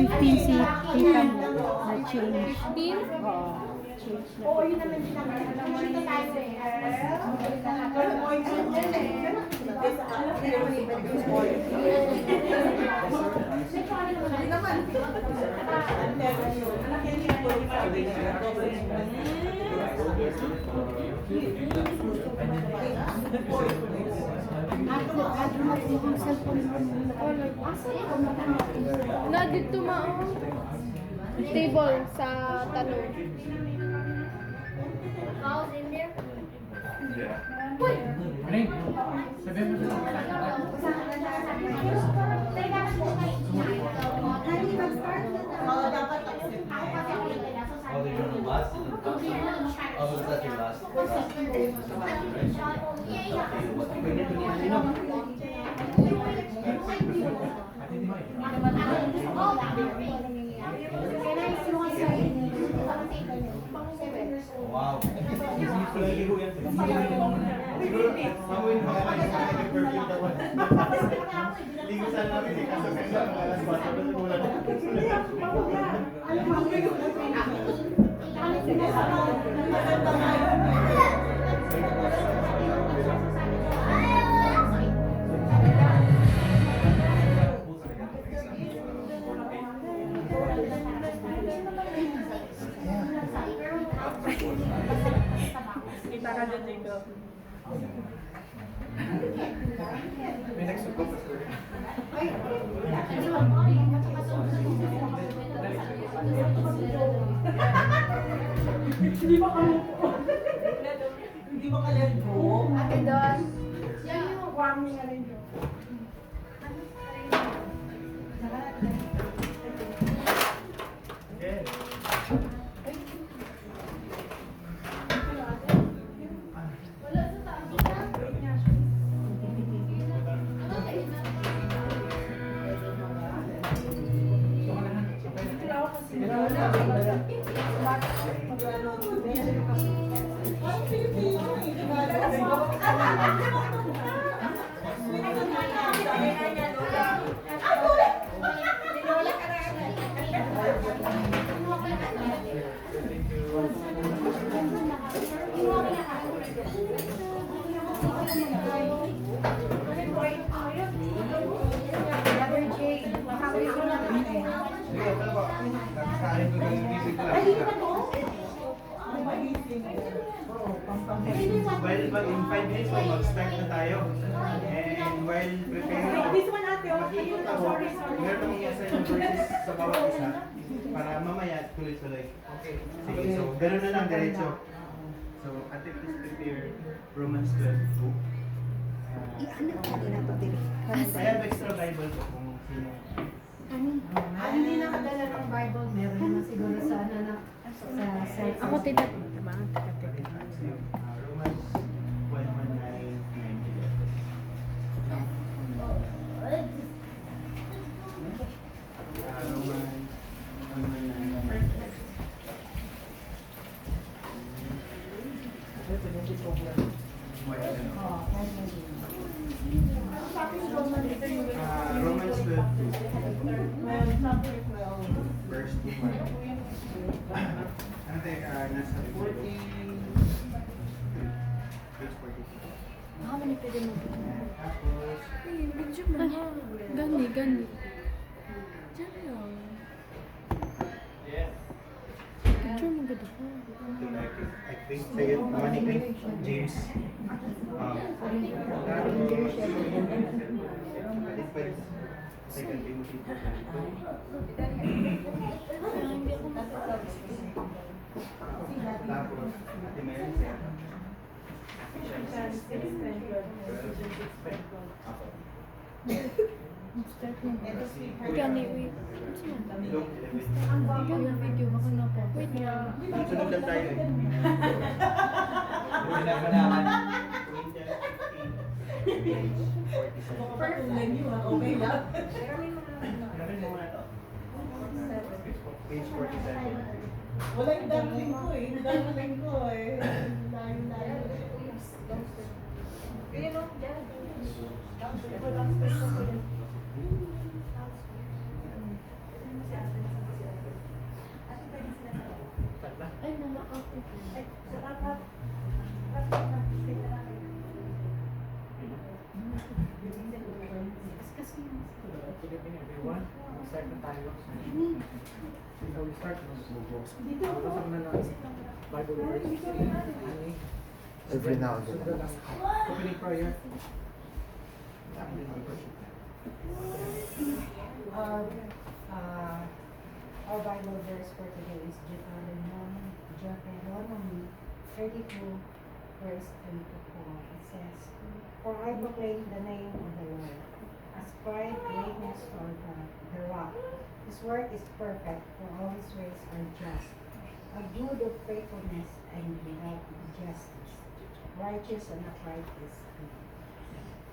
15 si tita mo na change. 15? Oo. Change na. Oo, yun naman din naman. Nakita tayo eh. Na dito mao. Table sa tanong. Ring, sabihin mo sa Oh, did you know last? Oh, was that your last? Wow. Siguro, mamuin mo ka kayo sa aking perfume daw. Ligo sana namin eh, kaso kaya alas 4, pero wala na. Kita ka dyan dito. May nagsuko pa sir. Hindi ba kalupo? Hindi ba kalento? Ate Don. Yan yung warming na rin yun. Okay. Nakakain ko ng music class. While in 5 minutes po, mag-start na tayo. And while preparing, This one ate, oh. makikita ko, Sorry. meron akong i-assign ng verses sa bawat isa para mamaya tuloy-tuloy. Okay. Sige, so gano'n na lang, diretso. So, ate, please prepare Romans 12:2. Ano kanina to din? I have extra Bible po kung sino. Hindi nakadala ng Bible, meron naman siguro sa set. Ako tita. Tama, tita. Romans 1:9-11. Romans 1:9-11. Romans 12:2. Verse 2. Ano tayo, nasa 40. Verse 42. Baka man pwede mo. Tapos, Video mo na. Gani, gani. Diyan lang. Picture mo ganda ko. I think sa'yo, Monica, James. Second Timothy. Tapos, Ate Mary, sa'yo. Gani, wait. Luke 11. Yung video, baka na po. Wait lang. Sunod lang tayo eh. Pinagmanahan. Patulan nyo ah, okay lang. Gawin mo muna to. Page 47. Wala yung dumpling ko eh. Yung dumpling ko eh. Layo-layo. Ayun o, dyan. Walang special. tayo. So we start with Basa na ng Bible verse. Ani. Every now and then. Sunod lang. Opening prayer. Our Bible verse for today is Deuteronomy 32, verse 3 to 4. It says, "For I proclaim the name of the Lord. Ascribe greatness to our God, the rock. His work is perfect, for all his ways are just. A good of faithfulness and without justice. Righteous and upright is he."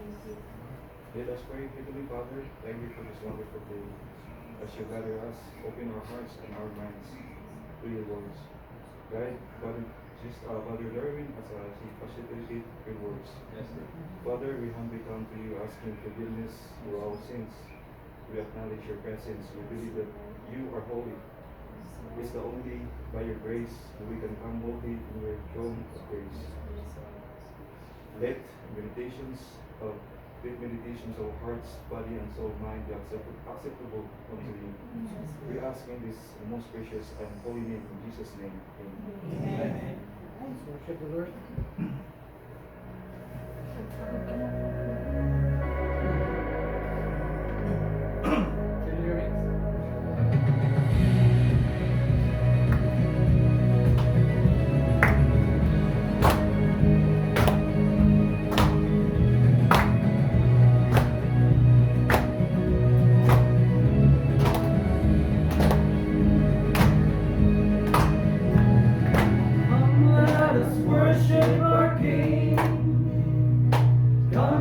Thank you. Let us pray. Heavenly Father, thank you for this wonderful day. As you gather us, open our hearts and our minds to your words. Guide Father Darwin as he facilitated your words. Father, we humbly come to you asking forgiveness for our sins. We acknowledge your presence. We believe that you are holy. It's the only by your grace that we can come boldly in your throne of grace. Let meditations of hearts, body, and soul, mind be acceptable unto you. We ask in this most precious and holy name, in Jesus' name. Amen. So worship the Lord. Can you hear me? Come, let us worship our King. God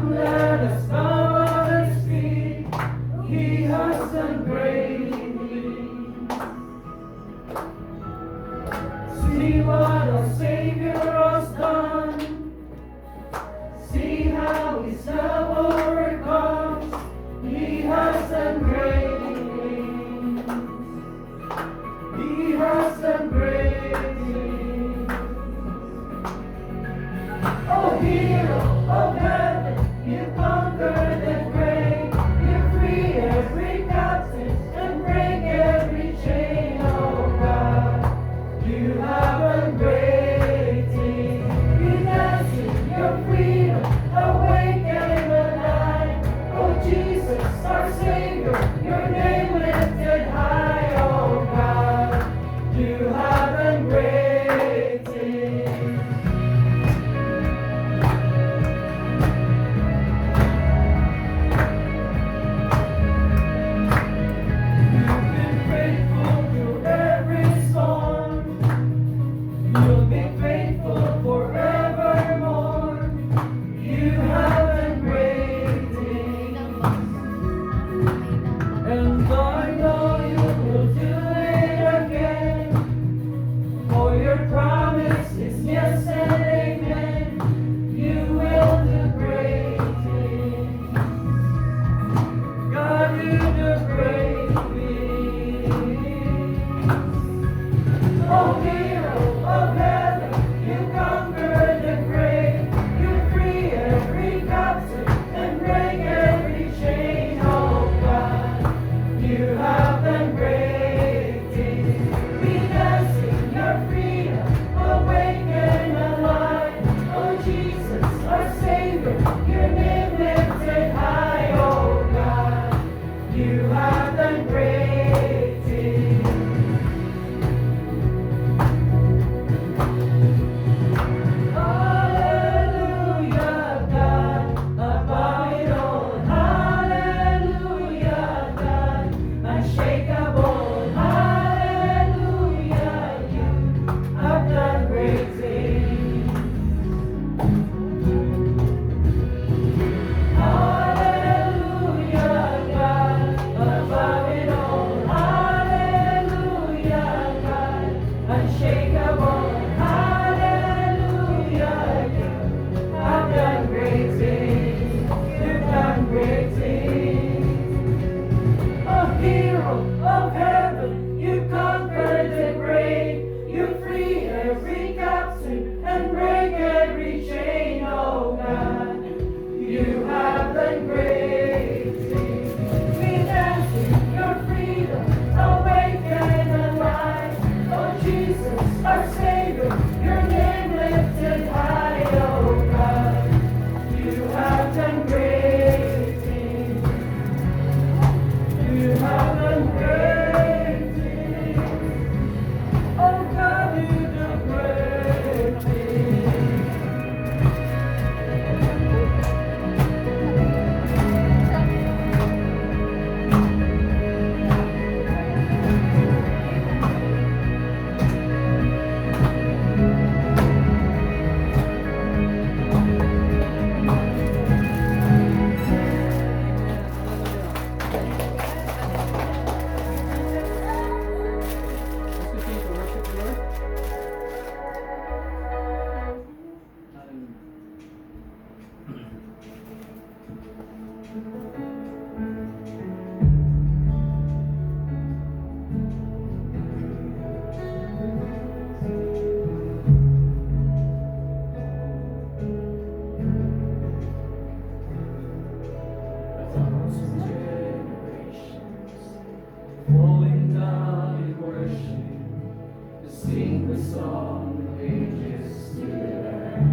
Sing the song of ages to the Lamb.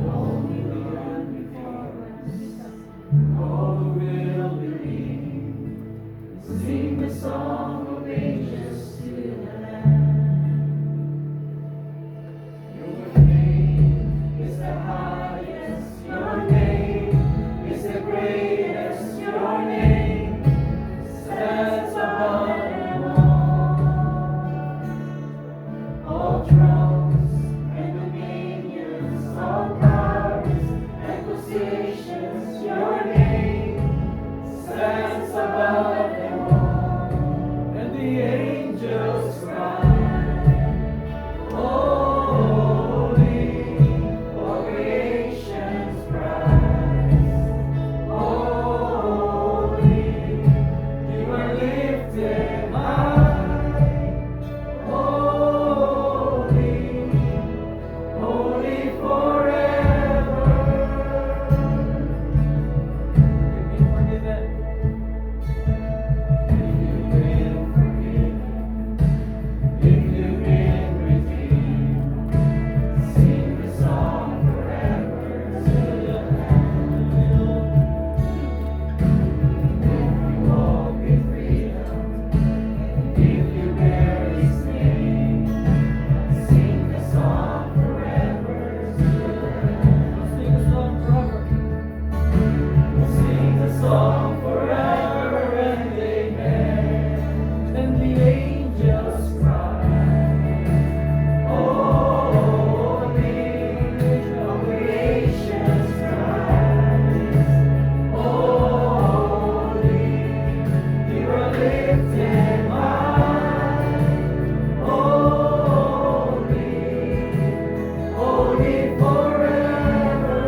All who will before us, all who will believe, sing the song of ages to the Lamb. Your name is the highest, your name is the greatest, your name stands above them all. All thrones and dominions, all powers and positions, your name stands above them all. And the angels cry, holy, all creation's cries, holy, you are lifted high, holy, holy forever. You've been forgiven. If you've been forgiven, if you've been redeemed, sing the song forever to the Lamb. If you walk in freedom, if you bear His name, sing the song forever to the Lamb. Sing the song forever. Sing the song forever and amen. And the angels cry, holy, all creation's cries, holy, you are lifted high, holy, holy forever.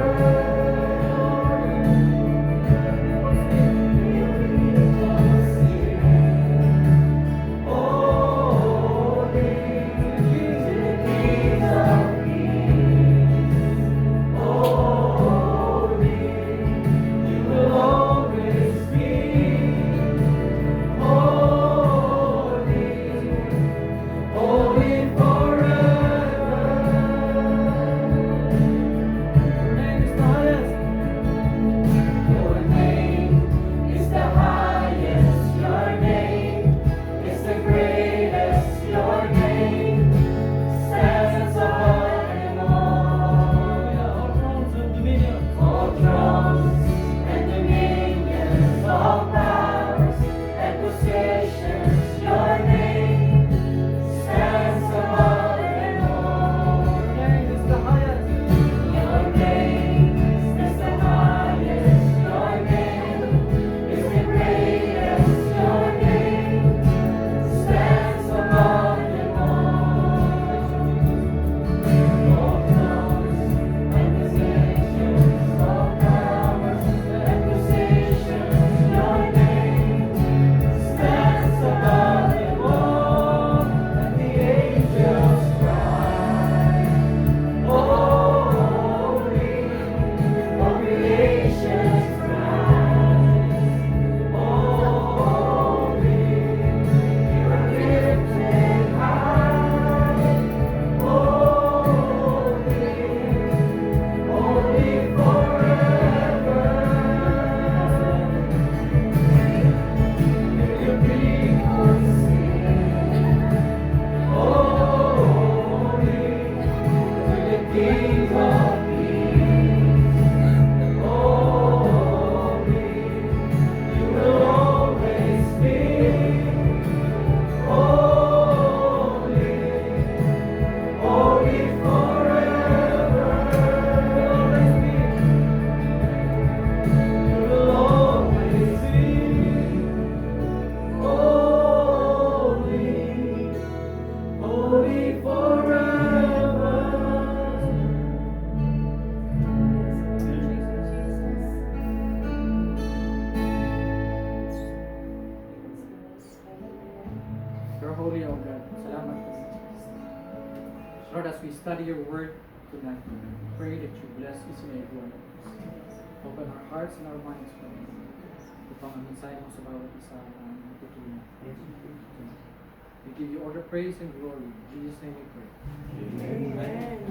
Your name is the highest, your name is the greatest, your name stands above them all. All thrones and dominions, all powers and positions, your name stands above them all. Your name is the highest. Your name is the highest. Your name is the greatest. Your name stands above them all. All thrones and dominions, all powers and positions, your name stands above them all. And the angels cry, holy, all creation's cries, holy, you are lifted high, holy, holy forever. Your people sing, holy, to the King of Kings, holy, you will always be, holy, holy forever. You will always be, holy, holy forever. You're holy, O God. Salamat po. Lord, as we study your word tonight, pray that you bless each and every one of us. Open our hearts and our minds for you. Upang ang mensahe mo sa bawat isa ang matutunan. We give you all the praise and glory. In Jesus' name we pray. Ayan.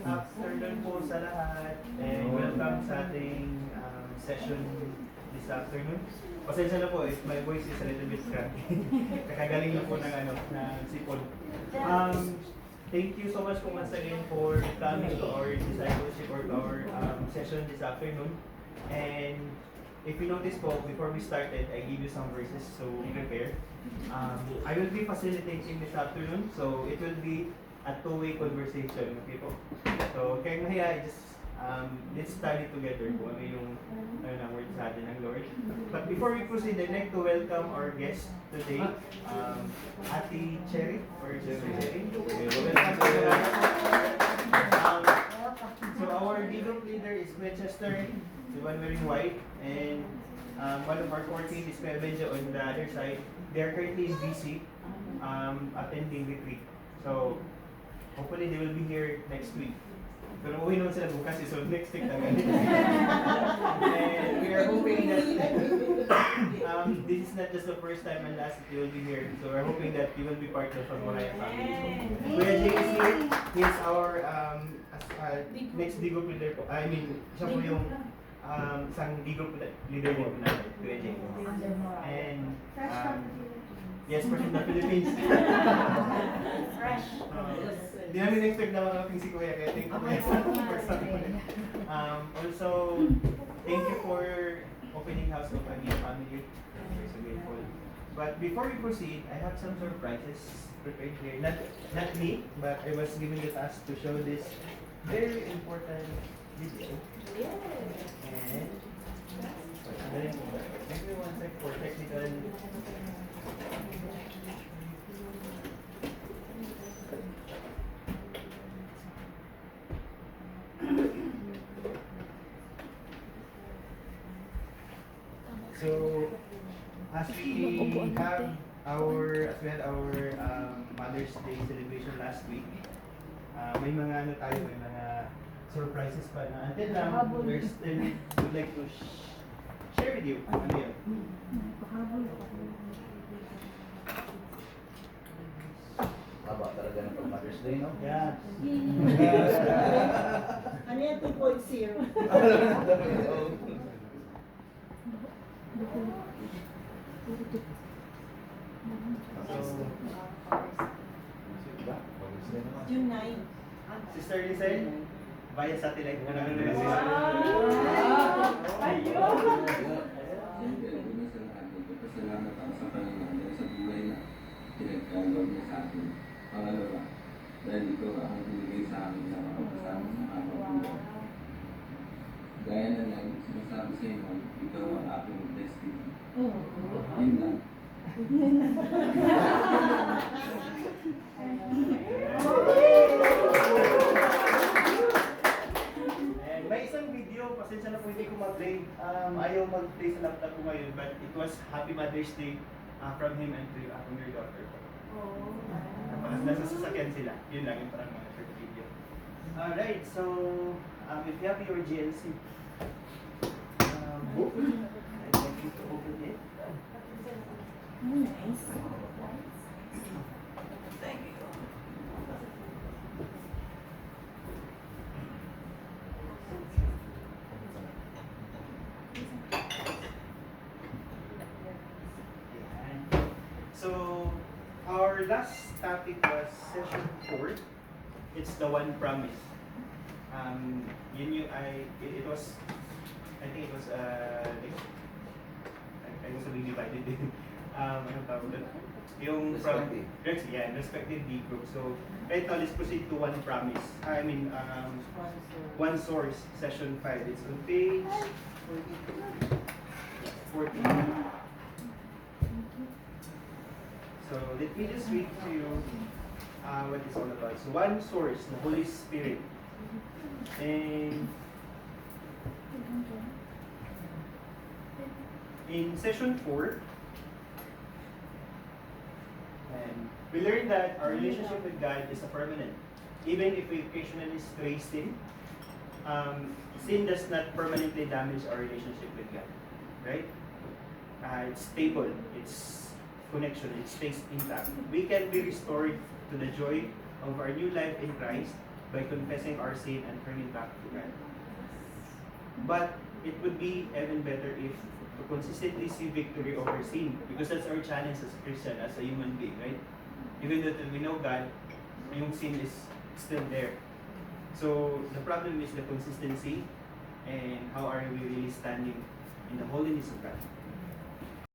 Afternoon po sa lahat and welcome sa ating session this afternoon. Pasensya na po if my voice is a little bit cracky. Kakagaling na po ng sipon. Thank you so much po once again for coming to our discipleship or to our session this afternoon. And if you notice po, before we started, I gave you some verses, so prepare. I will be facilitating this afternoon, so it will be a two-way conversation, okay po? So, kaya mahiya, just let's study together kung ano yung word sa atin ng Lord. But before we proceed, I'd like to welcome our guest today, Ate Cherry, or Cherry. Welcome to the so our legal leader is Manchester, the one wearing white, and one of our core team is Kuya Benjo on the other side. They are currently in BC, attending retreat. So, hopefully they will be here next week. Pero uwi naman sila bukas, so next week naman. And we are hoping that this is not just the first time and last that you will be here. So we're hoping that you will be part of the Moraya family. Kuya Jay is here. He is our next Digo leader po. I mean, siya po yung isang Digo leader din po natin, Kuya Jay. And yes, from the Philippines. Fresh. Hindi namin expect na makaping si Kuya, kaya thank you Kuya for starting ulit. Also, thank you for opening house of Agya family. We're so grateful. But before we proceed, I have some surprises prepared here. Not me, but I was given the task to show this very important video. And give me one sec for technical. So, as we had our Mother's Day celebration last week, may mga may mga surprises pa na until now, we're still would like to share with you. Ano yun? Haba talaga ng pag-Mother's Day, no? Yeah. Ano yan 2.0? June 9. Sister Lizelle, via satellite mo namin na Salamat ako sa Panginoon dahil sa buhay na pinagkagawa niya sa akin. Pangalawa, dahil ito ang binigay sa akin na makapasama sa aking buhay. Gaya na lang, sinasabi sa inyo, ikaw ang aking destiny. Yun lang. And may isang video, pasensya na po hindi ko mag-play. Ayaw mag-play sa laptop ko ngayon, but it was Happy Mother's Day from him and to your daughter. Nasa sasakyan sila. Yun lang yung parang mga short video. Alright, so if you have your GLC book, I'd like you to open it. Nice. Thank you. So, our last topic was session 4. It's the one promise. It was, I think it was, I was a bit divided din. Anong tawag doon? Yung from, respective D group. So, right now, let's proceed to one promise. One source, session 5. It's on page 14. let me just read to you what it's all about. So one source, the Holy Spirit. And in session 4, and we learned that our relationship with God is a permanent. Even if we occasionally stray sin, sin does not permanently damage our relationship with God, right? It's stable, it's connection, it stays intact. We can be restored to the joy of our new life in Christ by confessing our sin and turning back to God. But it would be even better if to consistently see victory over sin, because that's our challenge as a Christian, as a human being, right? Even though we know God, yung sin is still there. So the problem is the consistency and how are we really standing in the holiness of God.